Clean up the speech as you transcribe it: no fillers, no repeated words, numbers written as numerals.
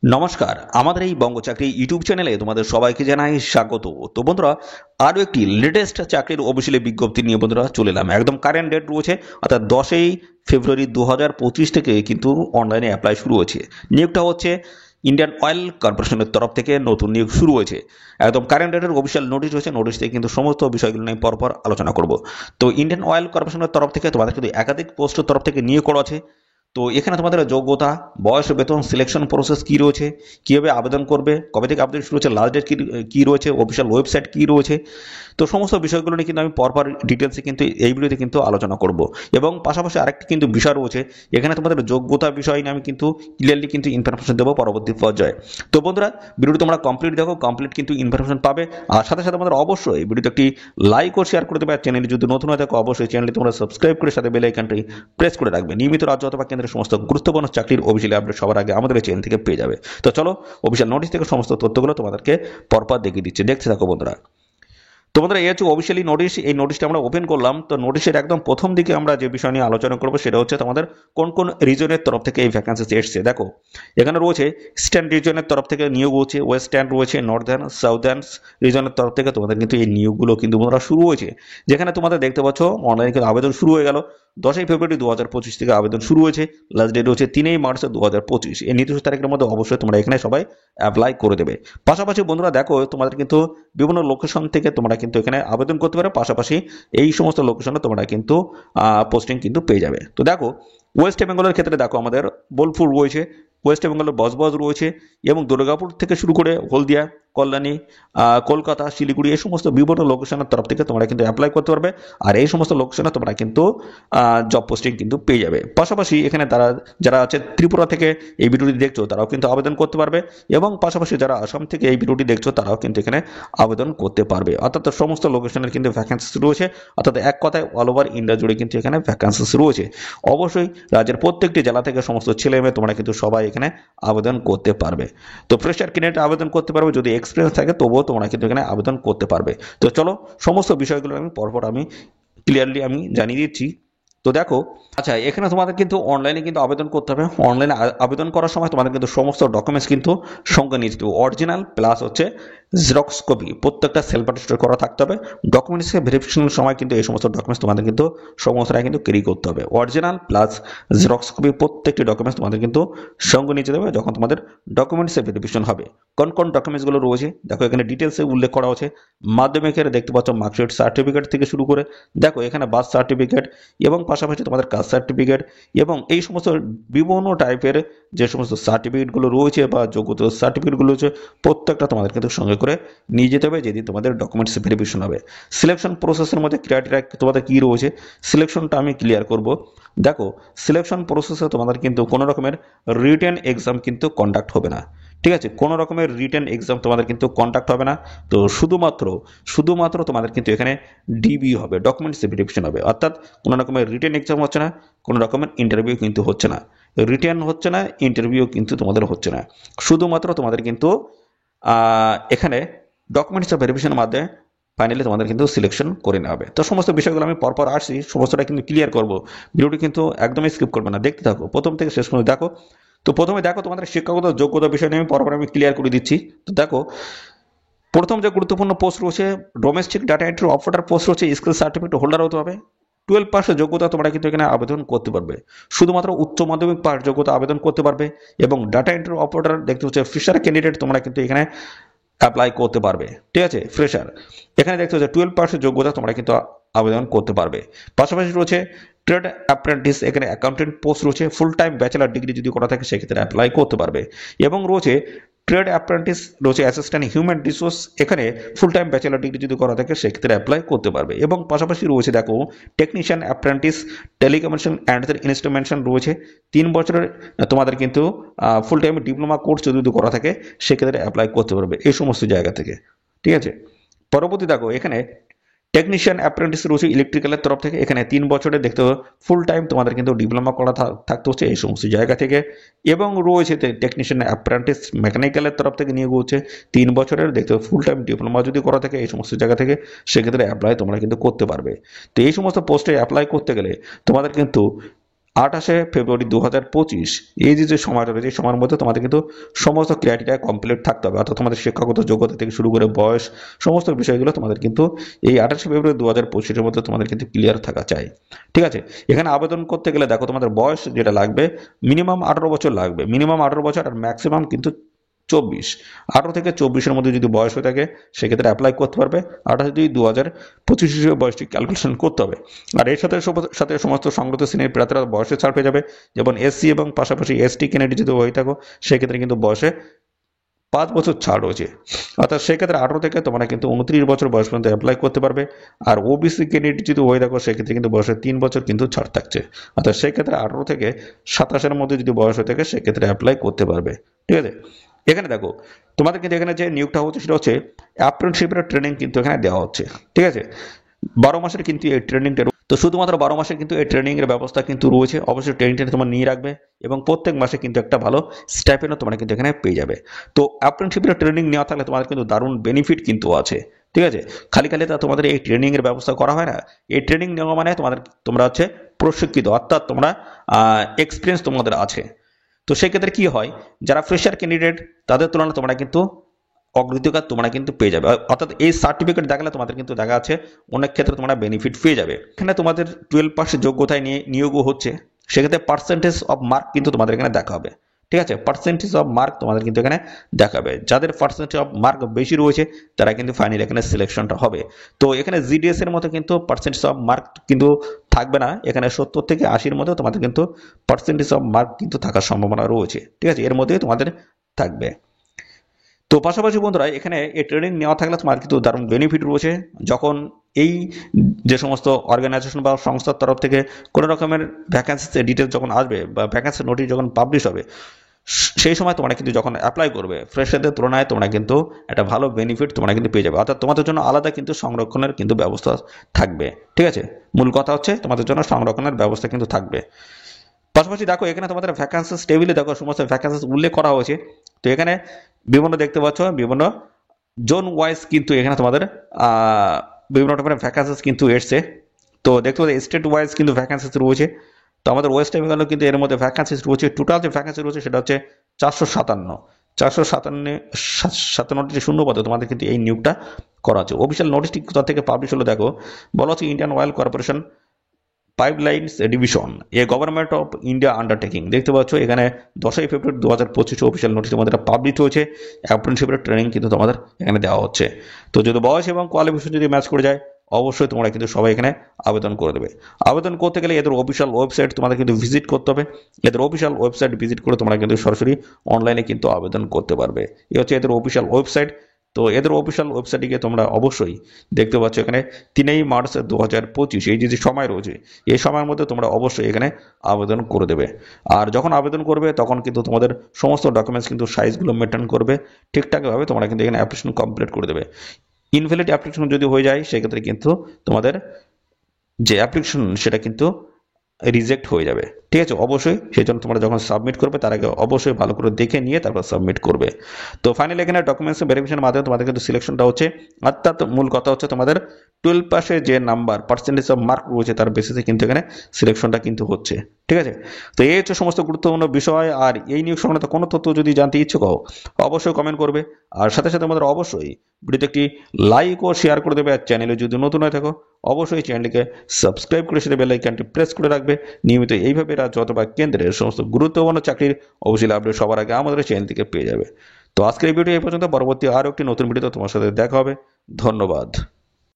নমস্কার, আমাদের এই বঙ্গ চাকরি ইউটিউব চ্যানেলে তোমাদের সবাইকে জানাই স্বাগত। তো বন্ধুরা, আরও একটি লেটেস্ট চাকরির অফিসিয়ালি বিজ্ঞপ্তি নিয়ে বন্ধুরা চলে এলাম। একদম কারেন্ট ডেট রয়েছে, অর্থাৎ 10ই ফেব্রুয়ারি 2025 থেকে কিন্তু অনলাইনে অ্যাপ্লাই শুরু হয়েছে। নিয়োগটা হচ্ছে ইন্ডিয়ান অয়েল কর্পোরেশনের তরফ থেকে নতুন নিয়োগ শুরু হয়েছে। একদম কারেন্ট ডেটের অফিসিয়াল নোটিশ হয়েছে, নোটিশ থেকে কিন্তু সমস্ত বিষয়গুলো নিয়ে পরপর আলোচনা করব। তো ইন্ডিয়ান অয়েল কর্পোরেশনের তরফ থেকে তোমাদের কিন্তু একাধিক পোস্টের তরফ থেকে নিয়োগ করা আছে। তো এখানে তোমাদের যোগ্যতা, বয়স, বেতন, সিলেকশন প্রসেস কি রয়েছে, কিভাবে আবেদন করবে, কবে থেকে আবেদন শুরু হচ্ছে, লাস্ট ডেট কি রয়েছে, অফিসিয়াল ওয়েবসাইট কি রয়েছে, তো সমস্ত বিষয়গুলো নিয়ে কিন্তু আমি পরপর ডিটেলসে কিন্তু এই ভিডিওতে কিন্তু আলোচনা করব। এবং পাশাপাশি আরেকটি কিন্তু বিষয় রয়েছে, এখানে তোমাদের যোগ্যতা বিষয় নিয়ে আমি কিন্তু ক্লিয়ারলি কিন্তু ইনফরমেশন দেবো পরবর্তী পর্যায়ে। তো বন্ধুরা, ভিডিওটি তোমরা কমপ্লিট দেখো, কমপ্লিট কিন্তু ইনফরমেশন পাবে। আর সাথে সাথে আমাদের অবশ্যই ভিডিওতে একটি লাইক ও শেয়ার করে দেবে। আর চ্যানেলে যদি নতুন হয়ে থাকো অবশ্যই চ্যানেলটি তোমরা সাবস্ক্রাইব করে সাথে বেল আইকনটি প্রেস করে রাখবে। নিয়মিত রাজ্য অথবা কেন্দ্রের সমস্ত গুরুত্বপূর্ণ চাকরির অফিসিয়ালি আপডেট সবার আগে আমাদের এই চ্যানেল থেকে পেয়ে যাবে। তো চলো, অফিসিয়াল নোটিশ থেকে সমস্ত তথ্যগুলো তোমাদেরকে পরপর দেখিয়ে দিচ্ছি, দেখতে থাকো বন্ধুরা। তো বন্ধুরা, এই হচ্ছে অফিসিয়ালি নোটিশ। এই নোটিশটা আমরা ওপেন করলাম। তো নোটিশের একদম প্রথম দিকে আমরা যে বিষয় নিয়ে আলোচনা করবো সেটা হচ্ছে তোমাদের কোন কোন রিজনের তরফ থেকে এই ভ্যাকান্সি এসছে। দেখো, এখানে রয়েছে ইস্টার্ন রিজনের তরফ থেকে নিয়োগ হচ্ছে, ওয়েস্টার্ন রয়েছে, নর্দার্ন, সাউদার্ন রিজনের তরফ থেকে তোমাদের কিন্তু এই নিয়োগগুলো কিন্তু বন্ধুরা শুরু হয়েছে। যেখানে তোমাদের দেখতে পাচ্ছ অনলাইনে কিন্তু আবেদন শুরু হয়ে গেল 10ই ফেব্রুয়ারি 2025 থেকে আবেদন শুরু হয়েছে। লাস্ট ডেট হচ্ছে 3ই মার্চ 2025। এই নির্দিষ্ট তারিখের মধ্যে অবশ্যই তোমরা এখানে সবাই অ্যাপ্লাই করে দেবে। পাশাপাশি বন্ধুরা দেখো, তোমাদের কিন্তু বিভিন্ন লোকেশন থেকে তোমরা কিন্তু এখানে আবেদন করতে পারো। পাশাপাশি এই সমস্ত লোকেশনে তোমরা কিন্তু পোস্টিং কিন্তু পেয়ে যাবে। তো দেখো, ওয়েস্ট বেঙ্গলের ক্ষেত্রে দেখো আমাদের বোলপুর রয়েছে, ওয়েস্ট বেঙ্গলের বজবজ রয়েছে, এবং দুর্গাপুর থেকে শুরু করে হলদিয়া, কল্যাণী, কলকাতা, শিলিগুড়ি, এই সমস্ত বিভিন্ন লোকেশনের তরফ থেকে তোমরা কিন্তু অ্যাপ্লাই করতে পারবে। আর এই সমস্ত লোকেশনে তোমরা কিন্তু জব পোস্টিং কিন্তু পেয়ে যাবে। পাশাপাশি এখানে তারা যারা আছে ত্রিপুরা থেকে এই ভিডিওটি দেখছো তারাও কিন্তু আবেদন করতে পারবে, এবং পাশাপাশি যারা আসাম থেকে এই ভিডিওটি দেখছো তারাও কিন্তু এখানে আবেদন করতে পারবে। অর্থাৎ সমস্ত লোকেশনের কিন্তু ভ্যাকান্সি রয়েছে, অর্থাৎ এক কথায় অল ওভার ইন্ডিয়া জুড়ে কিন্তু এখানে ভ্যাকান্সি রয়েছে। অবশ্যই রাজ্যের প্রত্যেকটি জেলা থেকে সমস্ত ছেলে মেয়ে তোমরা কিন্তু সবাই এখানে আবেদন করতে পারবে। তো ফ্রেশার ক্যান্ডিডেট আবেদন করতে পারবে, যদি এক্সপিরিয়েন্স থাকে তবুও তোমরা কিন্তু এখানে আবেদন করতে পারবে। তো চলো, সমস্ত বিষয়গুলো আমি পরপর আমি ক্লিয়ারলি আমি জানিয়ে দিচ্ছি। তো দেখো, আচ্ছা, এখানে তোমাদের কিন্তু অনলাইনে কিন্তু আবেদন করতে হবে। অনলাইনে আবেদন করার সময় তোমাদের কিন্তু সমস্ত ডকুমেন্টস কিন্তু সঙ্গে নিয়ে যেতে হবে। অরিজিনাল প্লাস হচ্ছে জেরক্স কপি প্রত্যেকটা সেলফ অ্যাটেস্টেড করা থাকতে হবে। ডকুমেন্টসের ভেরিফিকেশনের সময় কিন্তু এই সমস্ত ডকুমেন্টস তোমাদের কিন্তু সমস্তটাই কিন্তু ক্যারি করতে হবে। অরিজিনাল প্লাস জেরক্স কপি প্রত্যেকটি ডকুমেন্টস তোমাদের কিন্তু সঙ্গে নিয়ে যেতে হবে যখন তোমাদের ডকুমেন্টসের ভেরিফিকেশন হবে। কোন কোন ডকুমেন্টসগুলো রয়েছে দেখো, এখানে ডিটেলসে উল্লেখ করা আছে। মাধ্যমিকের দেখতে পাচ্ছ মার্কশিট, সার্টিফিকেট থেকে শুরু করে দেখো এখানে বার্থ সার্টিফিকেট, এবং পাশাপাশি তোমাদের কাস্ট সার্টিফিকেট, এবং এই সমস্ত বিভিন্ন টাইপের যে সমস্ত সার্টিফিকেটগুলো রয়েছে বা যোগ্যতা সার্টিফিকেটগুলো রয়েছে প্রত্যেকটা তোমাদের কিন্তু সঙ্গে করে নিয়ে যেতে হবে যেদিন তোমাদের ডকুমেন্টস ভেরিফিকেশন হবে। সিলেকশন প্রসেসের মধ্যে ক্রাইটেরিয়া তোমাদের কী রয়েছে সিলেকশনটা আমি ক্লিয়ার করব। দেখো, সিলেকশন প্রসেসে তোমাদের কিন্তু কোনো রকমের রিটেন এক্সাম কিন্তু কন্ডাক্ট হবে না। ঠিক আছে, কোনো রকমের রিটেন এক্সাম তোমাদের কিন্তু কন্ডাক্ট হবে না। তো শুধুমাত্র তোমাদের কিন্তু এখানে ডিবি হবে, ডকুমেন্টস ভেরিফিকেশন হবে। অর্থাৎ কোনো রকমের রিটেন এক্সাম হচ্ছে না, কোনো রকমের ইন্টারভিউ কিন্তু হচ্ছে না। রিটেন হচ্ছে না, ইন্টারভিউ কিন্তু তোমাদের হচ্ছে না। শুধুমাত্র তোমাদের কিন্তু এখানে ডকুমেন্টস ভেরিফিকেশনের মাধ্যমে ফাইনালি তোমাদের কিন্তু সিলেকশন করে নেওয়া হবে। তো সমস্ত বিষয়গুলো আমি পরপর আসছি, সমস্তটা কিন্তু ক্লিয়ার করব। ভিডিওটি কিন্তু একদমই স্কিপ করবে না, দেখতে থাকো প্রথম থেকে শেষ পর্যন্ত দেখো। তো প্রথমে দেখো, তোমাদের শিক্ষাগত যোগ্যতা বিষয় নিয়ে আমি পরপর আমি ক্লিয়ার করে দিচ্ছি। তো দেখো, প্রথম যে গুরুত্বপূর্ণ পোস্ট রয়েছে domestic data entry operator post রয়েছে, স্কিল সার্টিফিকেট হোল্ডার হতে হবে। 12 পাসের যোগ্যতা তোমরা কিন্তু এখানে আবেদন করতে পারবে। শুধুমাত্র উচ্চ মাধ্যমিক পাস যোগ্যতা আবেদন করতে পারবে। এবং ডাটা এন্ট্রি অপারেটর দেখতে হচ্ছে ফ্রেশার ক্যান্ডিডেট তোমরা কিন্তু এখানে অ্যাপ্লাই করতে পারবে। ঠিক আছে, ফ্রেশার এখানে দেখতে হচ্ছে 12 পাসের যোগ্যতা তোমরা কিন্তু আবেদন করতে পারবে। পাশাপাশি রয়েছে ট্রেড অ্যাপ্রেন্টিস, এখানে অ্যাকাউন্টেন্ট পোস্ট রয়েছে, ফুল টাইম ব্যাচেলার ডিগ্রি যদি করা থাকে সেক্ষেত্রে অ্যাপ্লাই করতে পারবে। এবং রয়েছে ট্রেড অ্যাপ্রেন্টিস রয়েছে অ্যাসিস্ট্যান্ট হিউম্যান রিসোর্স, এখানে ফুল টাইম ব্যাচেলার ডিগ্রি যদি করা থাকে সেক্ষেত্রে অ্যাপ্লাই করতে পারবে। এবং পাশাপাশি রয়েছে দেখো technician apprentice telecommunication and instrumentation রয়েছে 3 বছরের তোমাদের কিন্তু ফুল টাইম ডিপ্লোমা কোর্স যদি করা থাকে সেক্ষেত্রে অ্যাপ্লাই করতে পারবে এই সমস্ত জায়গা থেকে। ঠিক আছে, পরবর্তী দেখো এখানে টেকনিশিয়ান অ্যাপ্রেন্টিস রয়েছে ইলেকট্রিক্যালের তরফ থেকে, এখানে 3 বছরের দেখতে হবে ফুল টাইম তোমাদের কিন্তু ডিপ্লোমা করা থাকতে হচ্ছে এই সমস্ত জায়গা থেকে। এবং রয়েছে টেকনিশিয়ান অ্যাপ্রেন্টিস মেকানিক্যালের তরফ থেকে নিয়োগ হচ্ছে 3 বছরের দেখতে হবে ফুল টাইম ডিপ্লোমা যদি করা থাকে এই সমস্ত জায়গা থেকে সেক্ষেত্রে অ্যাপ্লাই তোমরা কিন্তু করতে পারবে। তো এই সমস্ত পোস্টে অ্যাপ্লাই করতে গেলে তোমাদের কিন্তু 28 ফেব্রুয়ারি 2025 এই যে সময়টা রয়েছে এই সময়ের মধ্যে তোমাদের কিন্তু সমস্ত ক্রাইটেরিয়া কমপ্লিট থাকতে হবে, অর্থাৎ তোমাদের শিক্ষাগত যোগ্যতা থেকে শুরু করে বয়স সমস্ত বিষয়গুলো তোমাদের কিন্তু এই 28 ফেব্রুয়ারি 2025 মধ্যে তোমাদের কিন্তু ক্লিয়ার থাকা চাই। ঠিক আছে, এখানে আবেদন করতে গেলে দেখো তোমাদের বয়স যেটা লাগবে মিনিমাম 18 বছর লাগবে, মিনিমাম 18 বছর, আর ম্যাক্সিমাম কিন্তু 24। 18 থেকে 24-এর মধ্যে যদি বয়স হয়ে থাকে সেক্ষেত্রে অ্যাপ্লাই করতে পারবে। 28/2/2025 হিসেবে বয়সটি ক্যালকুলেশন করতে হবে। আর এর সাথে সাথে সমস্ত সংগত শ্রেণীর প্রার্থীরা বয়সে ছাড় পেয়ে যাবে, যেমন এসসি এবং পাশাপাশি এসটি ক্যান্ডিডেট যদি হয়ে থাকো সেক্ষেত্রে কিন্তু বয়সে 5 বছর ছাড় রয়েছে, অর্থাৎ সেক্ষেত্রে 18 থেকে তোমরা কিন্তু 29 বছর বয়স পর্যন্ত অ্যাপ্লাই করতে পারবে। আর ওবিসি ক্যান্ডিডেট যদি হয়ে থাকো সেক্ষেত্রে কিন্তু বয়সে 3 বছর কিন্তু ছাড় থাকছে, অর্থাৎ সেক্ষেত্রে 18 থেকে 27-এর মধ্যে যদি বয়স হয়ে থাকে সেক্ষেত্রে অ্যাপ্লাই করতে পারবে। ঠিক আছে, এখানে দেখো তোমাদের কিন্তু এখানে যে নিয়োগটা হচ্ছে সেটা হচ্ছে অ্যাপ্রেন্টিসশিপের ট্রেনিং কিন্তু এখানে দেওয়া হচ্ছে। ঠিক আছে, 12 মাসের কিন্তু এই ট্রেনিংটা, তো শুধুমাত্র 12 মাসে কিন্তু এই ট্রেনিং এর ব্যবস্থা কিন্তু রয়েছে। অবশ্যই ট্রেনিংটা তোমরা নিয়ে রাখবে এবং প্রত্যেক মাসে কিন্তু একটা ভালো স্টাইপেন্ডও তোমরা কিন্তু এখানে পেয়ে যাবে। তো অ্যাপ্রেন্টিসশিপের ট্রেনিং নেওয়া থাকলে তোমাদের কিন্তু দারুণ বেনিফিট কিন্তু আছে। ঠিক আছে, খালি তা তোমাদের এই ট্রেনিং এর ব্যবস্থা করা হয় না। এই ট্রেনিং নেওয়া মানে তোমরা হচ্ছে প্রশিক্ষিত, অর্থাৎ তোমরা এক্সপিরিয়েন্স তোমাদের আছে। তো সেক্ষেত্রে কি হয়, যারা ফ্রেশার ক্যান্ডিডেট তাদের তুলনায় তোমরা কিন্তু অগ্রাধিকার তোমরা কিন্তু পেয়ে যাবে, অর্থাৎ এই সার্টিফিকেট দেখালে তোমাদের কিন্তু দেখা আছে অনেক ক্ষেত্রে তোমরা বেনিফিট পেয়ে যাবে। এখানে তোমাদের 12 পাস যোগ্যতায় নিয়ে নিয়োগও হচ্ছে, সেক্ষেত্রে পার্সেন্টেজ অফ মার্ক কিন্তু তোমাদের এখানে দেখা হবে। ঠিক আছে, পার্সেন্টেজ অফ মার্ক তোমাদের কিন্তু এখানে দেখাবে, যাদের পার্সেন্টেজ অফ মার্ক বেশি রয়েছে তারা কিন্তু ফাইনালি এখানে সিলেকশনটা হবে। তো এখানে জিডিএস এর মতো কিন্তু পার্সেন্টেজ অফ মার্ক কিন্তু থাকবে না, এখানে 70 থেকে 80-এর মধ্যে তোমাদের কিন্তু পার্সেন্টেজ অফ মার্ক কিন্তু থাকার সম্ভাবনা রয়েছে। ঠিক আছে, এর মধ্যেই তোমাদের থাকবে। তো পাশাপাশি বন্ধুরা এখানে এই ট্রেনিং নেওয়া থাকলে তোমার কিন্তু দারুণ বেনিফিট রয়েছে। যখন এই যে সমস্ত অর্গানাইজেশন বা সংস্থার তরফ থেকে কোনো রকমের ভ্যাকেন্সি ডিটেলস যখন আসবে বা ভ্যাকেন্সি নোটিশ যখন পাবলিশ হবে সেই সময় তোমরা কিন্তু যখন অ্যাপ্লাই করবে ফ্রেশারদের তুলনায় তোমরা কিন্তু একটা ভালো বেনিফিট তোমরা কিন্তু পেয়ে যাবে, অর্থাৎ তোমাদের জন্য আলাদা কিন্তু সংরক্ষণের কিন্তু ব্যবস্থা থাকবে। ঠিক আছে, মূল কথা হচ্ছে তোমাদের জন্য সংরক্ষণের ব্যবস্থা কিন্তু থাকবে। পাশাপাশি দেখো এখানে তোমাদের ভ্যাকেন্সিস টেবিলে দেখো সমস্ত ভ্যাকেন্সিস উল্লেখ করা হয়েছে। তো এখানে বিভিন্ন দেখতে পাচ্ছ বিভিন্ন জোন ওয়াইজ কিন্তু এখানে তোমাদের বিভিন্ন রকমের ভ্যাকেন্সিস কিন্তু এসছে। তো দেখতে পাচ্ছ স্টেট ওয়াইজ কিন্তু ভ্যাকেন্সিস রয়েছে। তো আমাদের ওয়েস্ট বেঙ্গলে কিন্তু এর মধ্যে ভ্যাকেন্সিস রয়েছে, টোটাল যে ভ্যাকেন্সি রয়েছে সেটা হচ্ছে 457টি শূন্য পদে তোমাদের কিন্তু এই নিয়োগটা করা হচ্ছে। অফিসিয়াল নোটিশটি কোথা থেকে পাবলিশ হলো দেখো, বলা হচ্ছে Indian Oil Corporation pipelines division a government of India undertaking. দেখতে পাচ্ছ এখানে 10 ফেব্রুয়ারি 2025 অফিসিয়াল নোটিশ তোমাদের পাবলিশ হয়েছে। অ্যাপ্রেন্টিসশিপের ট্রেনিং কিন্তু তোমাদের এখানে দেওয়া হচ্ছে। তো যদি বয়স এবং কোয়ালিফিকেশন যদি ম্যাচ করে যায় অবশ্যই তোমরা কিন্তু সবাই এখানে আবেদন করে দেবে। আবেদন করতে গেলে এদের অফিসিয়াল ওয়েবসাইট তোমাদের কিন্তু ভিজিট করতে হবে। এদের অফিসিয়াল ওয়েবসাইট ভিজিট করে তোমরা কিন্তু সরাসরি অনলাইনে কিন্তু আবেদন করতে পারবে। এই হচ্ছে এদের অফিসিয়াল ওয়েবসাইট। তো এদের অফিসিয়াল ওয়েবসাইটে গিয়ে তোমরা অবশ্যই দেখতে পাচ্ছ এখানে 3 মার্চ 2025 এই যে সময় রয়েছে এই সময়ের মধ্যে তোমরা অবশ্যই এখানে আবেদন করে দেবে। আর যখন আবেদন করবে তখন কিন্তু তোমাদের সমস্ত ডকুমেন্টস কিন্তু সাইজগুলো মেনটেন করবে ঠিকঠাকভাবে, তোমরা কিন্তু এখানে অ্যাপ্লিকেশন কমপ্লিট করে দেবে। ইনভ্যালিড অ্যাপ্লিকেশন যদি হয়ে যায় সেক্ষেত্রে কিন্তু তোমাদের যে অ্যাপ্লিকেশন সেটা কিন্তু রিজেক্ট হয়ে যাবে। ঠিক আছে, অবশ্যই সেই জন্য তোমরা যখন সাবমিট করবে তার আগে অবশ্যই ভালো করে দেখে নিয়ে তারপর সাবমিট করবে। তো ফাইনালি এখানে ডকুমেন্টস ভেরিফিকেশনের মাধ্যমে তোমাদের কিন্তু সিলেকশনটা হচ্ছে, অর্থাৎ মূল কথা হচ্ছে তোমাদের 12 পাসে যে নাম্বার পার্সেন্টেজ অফ মার্ক রয়েছে তার বেসিসে কিন্তু এখানে সিলেকশনটা কিন্তু হচ্ছে। ঠিক আছে, তো এই হচ্ছে সমস্ত গুরুত্বপূর্ণ বিষয়। আর এই নিয়োগ সংক্রান্ত কোনো তথ্য যদি জানতে ইচ্ছুক হও অবশ্যই কমেন্ট করবে। আর সাথে সাথে আমাদের অবশ্যই ভিডিওতে একটি লাইক ও শেয়ার করে দেবে। আর চ্যানেলে যদি নতুন হয়ে থাকো অবশ্যই চ্যানেলটিকে সাবস্ক্রাইব করে সেটা বেল আইকনটি প্রেস করে রাখবে। নিয়মিত এইভাবে রাজ্য অথবা কেন্দ্রের সমস্ত গুরুত্বপূর্ণ চাকরির অবশ্যই আপডেট সবার আগে আমাদের চ্যানেল থেকে পেয়ে যাবে। তো আজকের এই ভিডিও এই পর্যন্ত, পরবর্তী আরও একটি নতুন ভিডিওতে তোমার সাথে দেখা হবে। ধন্যবাদ।